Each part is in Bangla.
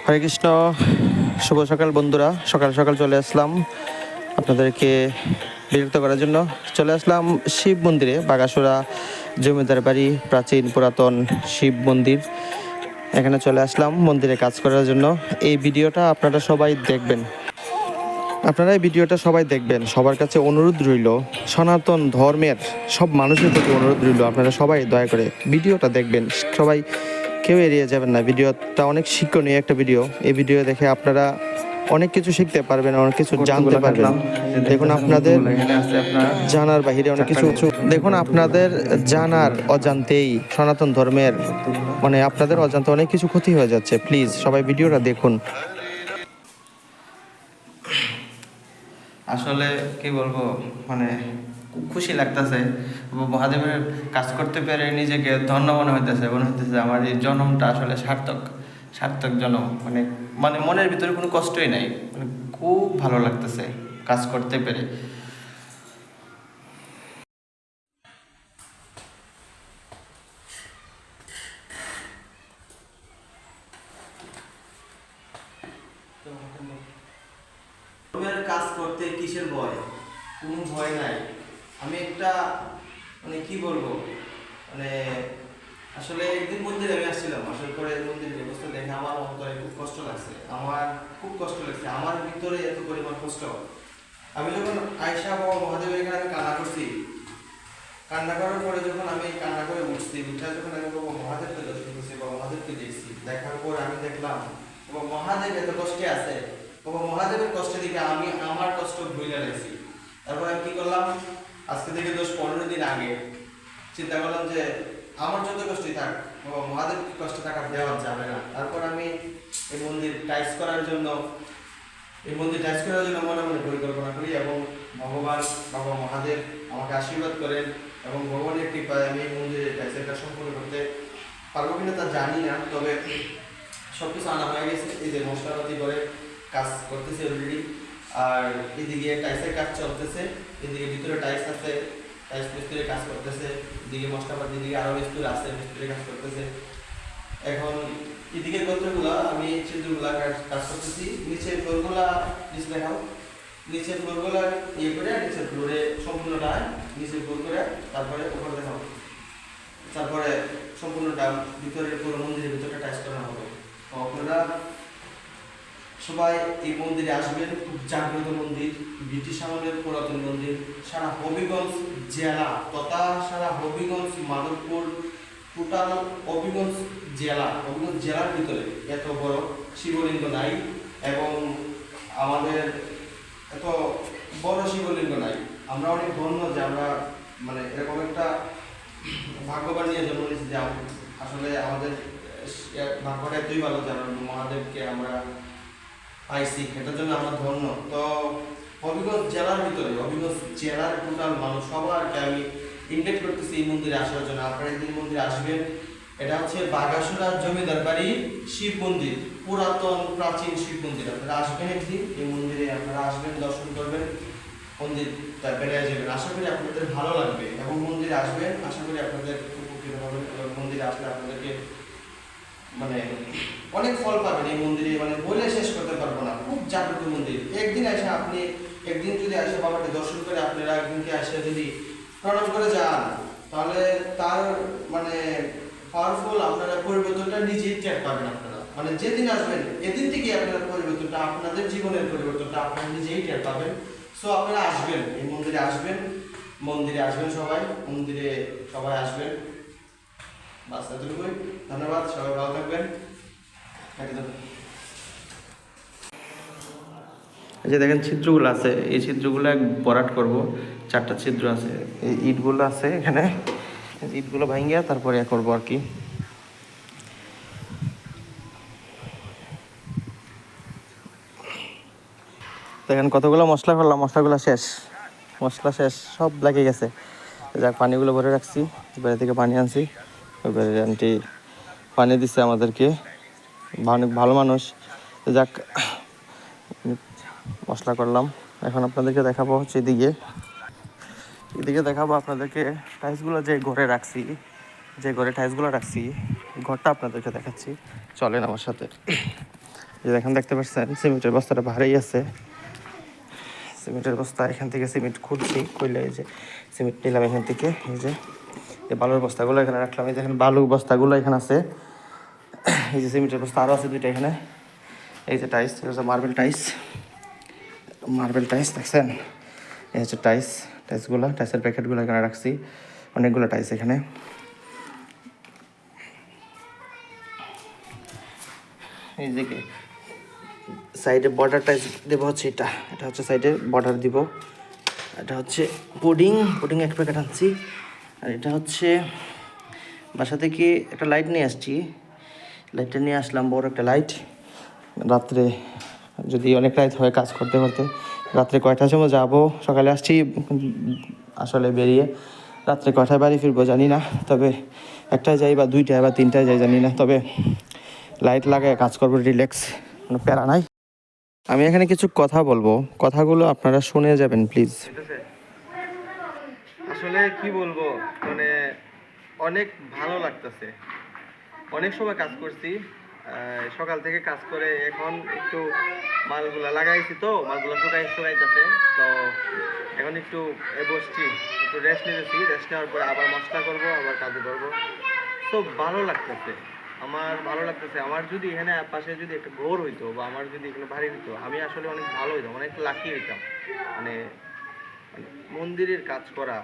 হরে কৃষ্ণ। শুভ সকাল বন্ধুরা, সকাল সকাল চলে আসলাম আপনাদেরকে বিরক্ত করার জন্য। চলে আসলাম শিব মন্দিরে, বাগাসুরা জমিদার বাড়ি, প্রাচীন পুরাতন শিব মন্দির। এখানে চলে আসলাম মন্দিরে কাজ করার জন্য। এই ভিডিওটা আপনারা সবাই দেখবেন, সবার কাছে অনুরোধ রইল, সনাতন ধর্মের সব মানুষের প্রতি অনুরোধ রইল, আপনারা সবাই দয়া করে ভিডিওটা দেখবেন। সবাই কেউ এড়িয়ে যাবেন না। ভিডিওটা অনেক শিক্ষণীয় একটা ভিডিও। এই ভিডিও দেখে আপনারা অনেক কিছু শিখতে পারবেন, অনেক কিছু জানতে পারবেন। দেখুন, আপনাদের জানার বাহিরে অনেক কিছু, দেখুন আপনাদের জানার অজান্তেই সনাতন ধর্মের আপনাদের অজান্তে অনেক কিছু ক্ষতি হয়ে যাচ্ছে। প্লিজ সবাই ভিডিওটা দেখুন। আসলে কি বলবো, খুব খুশি লাগতেছে। মহাদেবের কাজ করতে পেরে নিজেকে ধন্য মনে হইতেছে আমার এই জন্মটা আসলে সার্থক জন্ম। মনের ভিতরে কোনো কষ্টই নাই, খুব ভালো লাগতেছে কাজ করতে পেরে। কাজ করতে কিসের ভয়? কোনো ভয় নাই। আমি একটা কি বলবো, আসলে একদিন মন্দিরে আমি আসছিলাম, আসার পরে মন্দিরের অবস্থা দেখে আমার অন্তরে খুব কষ্ট লাগছে। আমার ভিতরে এত পরিমাণ কষ্ট। আমি যখন আয়সা বাবা মহাদেবের এখানে আমি কান্না করছি, কান্না করার পরে যখন আমি কান্না করে উঠছি, যখন আমি বাবা মহাদেবকে দর্শন করছি, বাবা মহাদেবকে দেখছি, দেখার পর আমি দেখলাম বাবা মহাদেব এত কষ্টে আছে। বাবা মহাদেবের কষ্ট দিকে আমি আমার কষ্ট ভুলে গেছি। তারপর আমি কি করলাম, আজকে থেকে 10-15 দিন আগে চিন্তা করলাম যে আমার যত কষ্টই থাক, বাবা মহাদেব কি কষ্ট থাকা দেওয়া যাবে না। তারপর আমি এই মন্দির টাইস করার জন্য মনে মনে পরিকল্পনা করি, এবং ভগবান বাবা মহাদেব আমাকে আশীর্বাদ করেন, এবং ভগবানের কৃপায় আমি এই মন্দিরের টাইসের কাজ সম্পূর্ণ করতে পারবো কিনা তা জানি না, তবে সবকিছু আনা হয়ে গেছে। এই যে মশলাপাতি করে কাজ করতেছে অলরেডি, আর এদিকে টাইসের কাজ চলতেছে, এদিকে ভিতরে টাইস আছে, টাইস মিস্ত্রি কাজ করতেছে, এদিকে মশলাপাতি, এদিকে আরো মিস্ত্রি আছে, মিস্ত্রি কাজ করতেছে। এখন এদিকে কতগুলা আমি ছিদ্রগুলা কাজ করতেছি, নিচের ফ্লোরগুলা দেখাও, নিচের ফ্লোরগুলা করে নিচের ফ্লোরে সম্পূর্ণটা নিচের ফ্লোর করে তারপরে উপর দেখাও, তারপরে সম্পূর্ণটা ভিতরের পুরো মন্দিরের ভিতরটা টাইস করানো হবে। আপনারা সবাই এই মন্দিরে আসবেন। খুব জাগ্রত মন্দির, ব্রিটিশ আমলের পুরাতন মন্দির। সারা হবিগঞ্জ জেলা তথা সারা হবিগঞ্জ মাধবপুর, টোটাল হবিগঞ্জ জেলার ভিতরে এত বড় শিবলিঙ্গ নাই, এবং আমাদের এত বড় শিবলিঙ্গ নাই। আমরা অনেক ধন্য যে আমরা এরকম একটা ভাগ্যবান নিয়ে জন্ম নিয়েছি, যে আসলে আমাদের ভাগ্যটা এতই ভালো যে আমরা মহাদেবকে আমরা পাইছি, এটার জন্য আমরা ধন্য। তো হবিগঞ্জ জেলার টোটাল মানুষ সবাইকে আমি ইনভাইট করতেছি এই মন্দিরে আসার জন্য। আপনারা একদিন মন্দিরে আসবেন। এটা হচ্ছে বাগাসুরা জমিদার বাড়ি শিব মন্দির, পুরাতন প্রাচীন শিব মন্দির। আপনারা আসবেন একদিন এই মন্দিরে, আপনারা আসবেন, দর্শন করবেন, মন্দিরটা বেড়ে যাবেন। আশা করি আপনাদের ভালো লাগবে, এবং মন্দিরে আসবেন, আশা করি আপনাদের উপকৃত হবেন। মন্দিরে আসলে আপনাদেরকে অনেক ফল পাবেন এই মন্দিরে, বলে শেষ করতে পারবো না। খুব জাগ্রত মন্দির। একদিন যদি আসে বাবাকে দর্শন করে, আপনারা একদিনকে আসে যদি প্রণাম করে যান, তাহলে তার পাওয়ারফুল আপনারা পরিবর্তনটা নিজেই টের পাবেন। আপনারা যেদিন আসবেন এদিন থেকে আপনারা পরিবর্তনটা, আপনাদের জীবনের পরিবর্তনটা আপনারা নিজেই টের পাবেন। সো আপনারা আসবেন, এই মন্দিরে আসবেন, সবাই আসবেন। বাস এতটুকুই। ধন্যবাদ, সবাই ভালো থাকবেন। এই যে দেখেন ছিদ্রগুলো আছে, এই ছিদ্রগুলো ভরাট করব। 4টা ছিদ্র আছে, এই ইটগুলো আছে এখানে, ইটগুলো ভাঙিয়ে তারপরে করবো আর কি। দেখেন কতগুলো মশলা করলাম, মশলা শেষ, সব লেগে গেছে। যাক, পানিগুলো ভরে রাখছি, বাইরে থেকে পানি আনছি, ওইবারে আন্টি পানি দিচ্ছে আমাদেরকে, অনেক ভালো মানুষ। যাক, মশলা করলাম। এখন আপনাদেরকে দেখাবো হচ্ছে এদিকে দেখাবো আপনাদেরকে টাইলসগুলো যে ঘরে টাইলসগুলো রাখছি, ঘরটা আপনাদেরকে দেখাচ্ছি। চলেন আমার সাথে। যে দেখেন দেখতে পাচ্ছেন সিমেন্টের বস্তাটা ভারী আছে। সিমেন্টের বস্তা এখান থেকে সিমেন্ট খুলছি, খুললে এই যে সিমেন্ট নিলাম এখান থেকে। এই বালুর বস্তাগুলো এখানে রাখলাম। এই দেখেন বালুর বস্তাগুলো এখানে আছে। এই যে সিমেন্টের বস্তা আরও আছে 2টা এখানে। এই যে টাইস, এটা হচ্ছে মার্বেল টাইস। মার্বেল টাইস দেখছেন, এই হচ্ছে টাইস। টাইসগুলো, টাইসের প্যাকেটগুলো এখানে রাখছি, অনেকগুলো টাইস এখানে। এই যে সাইডে বর্ডার টাইস দেবো হচ্ছে এটা, এটা হচ্ছে সাইডে বর্ডার দিব। এটা হচ্ছে পুডিং এক প্যাকেট আনছি। আর এটা হচ্ছে বাসা থেকে একটা লাইট নিয়ে আসছি, লাইটটা নিয়ে আসলাম, বড় একটা লাইট। রাত্রে যদি অনেক রাত হয় কাজ করতে করতে, রাত্রে কয়টার সময় যাবো, সকালে আসছি আসলে বেরিয়ে, রাত্রে কয়টায় বাড়ি ফিরবো জানি না। তবে একটায় যাই বা 2টায় বা 3টায় যাই জানি না, তবে লাইট লাগায় কাজ করবো, রিল্যাক্স, কোনো প্যারা নাই। আমি এখানে কিছু কথা বলবো, কথাগুলো আপনারা শুনে যাবেন প্লিজ। আসলে কি বলবো, মানে অনেক ভালো লাগতেছে। অনেক সময় কাজ করছি, সকাল থেকে কাজ করে এখন একটু মালগুলা লাগাইছি, তো মালগুলা শুকাইতেছে। তো এখন একটু বসছি, একটু রেস্ট নিতেছি। রেস্ট নেওয়ার পরে আবার মশলা করবো, আবার কাজে করবো। তো ভালো লাগতেছে, আমার ভালো লাগতেছে। আমার যদি এখানে পাশে যদি একটা ঘর হইতো বা আমার যদি এখানে বাড়ি হইতো, আমি আসলে অনেক ভালো হইতাম, অনেক লাকি হইতাম। মানে মন্দিরের কাজ করা,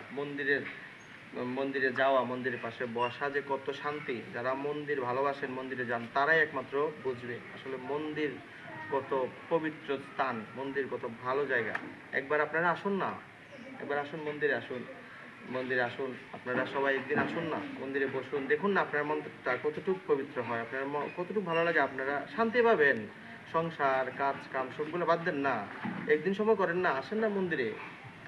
মন্দিরে যাওয়া, মন্দিরের পাশে বসা যে কত শান্তি। যারা মন্দির ভালোবাসেন, মন্দিরে যান, তারাই একমাত্র বুঝবে আসলে মন্দির কত পবিত্র স্থান, মন্দির কত ভালো জায়গা। একবার আপনারা আসুন না, একবার আসুন, মন্দিরে আসুন। আপনারা সবাই একদিন আসুন না, মন্দিরে বসুন, দেখুন না আপনার মনটা কতটুকু পবিত্র হয়, আপনার কতটুকু ভালো লাগে, আপনারা শান্তি পাবেন। সংসার কাজ কাম সবগুলো বাদ দেন না, একদিন সময় করেন না, আসেন না মন্দিরে,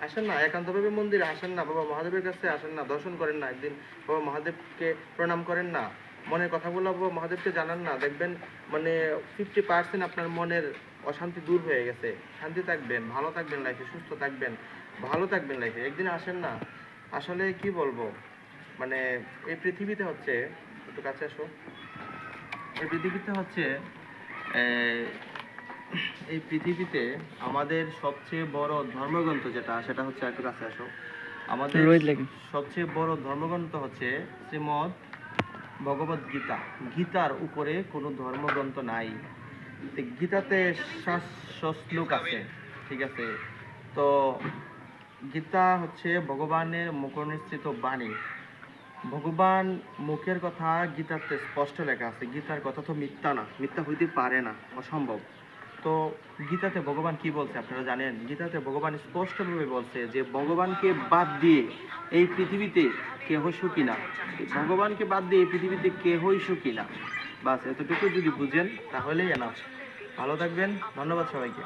আসেন না একান্তভাবে মন্দিরে আসেন না, বাবা মহাদেবের কাছে আসেন না, দর্শন করেন না, একদিন বাবা মহাদেবকে প্রণাম করেন না, মনের কথাগুলো বাবা মহাদেবকে জানান না, দেখবেন মানে 50% আপনার মনের অশান্তি দূর হয়ে গেছে। শান্তি থাকবেন, ভালো থাকবেন লাইফে, সুস্থ থাকবেন, ভালো থাকবেন লাইফে। একদিন আসেন না। আসলে কি বলবো, মানে এই পৃথিবীতে হচ্ছে, একটু কাছে আসো, এই পৃথিবীতে হচ্ছে এই পৃথিবীতে আমাদের সবচেয়ে বড় ধর্মগ্রন্থ যেটা, সেটা হচ্ছে, একটু কাছে আসো, আমাদের সবচেয়ে বড় ধর্মগ্রন্থ হচ্ছে শ্রীমদ্ ভগবদ গীতা। গীতার উপরে কোনো ধর্মগ্রন্থ নাই। গীতাতে 700 শ্লোক আছে, ঠিক আছে? তো গীতা হচ্ছে ভগবানের মুখনিসৃত বাণী। ভগবান মুখের কথা গীতাতে স্পষ্ট লেখা আছে। গীতার কথা তো মিথ্যা না, মিথ্যা হইতে পারে না, অসম্ভব। তো গীতাতে ভগবান কি বলছে আপনারা জানেন? গীতাতে ভগবান স্পষ্টভাবে বলছে যে ভগবানকে বাদ দিয়ে এই পৃথিবীতে কেহ সুখী না। ভগবানকে বাদ দিয়ে এই পৃথিবীতে কেহই সুখী না। বাস এতটুকু যদি বুঝেন তাহলেই এনাফ। ভালো থাকবেন, ধন্যবাদ সবাইকে।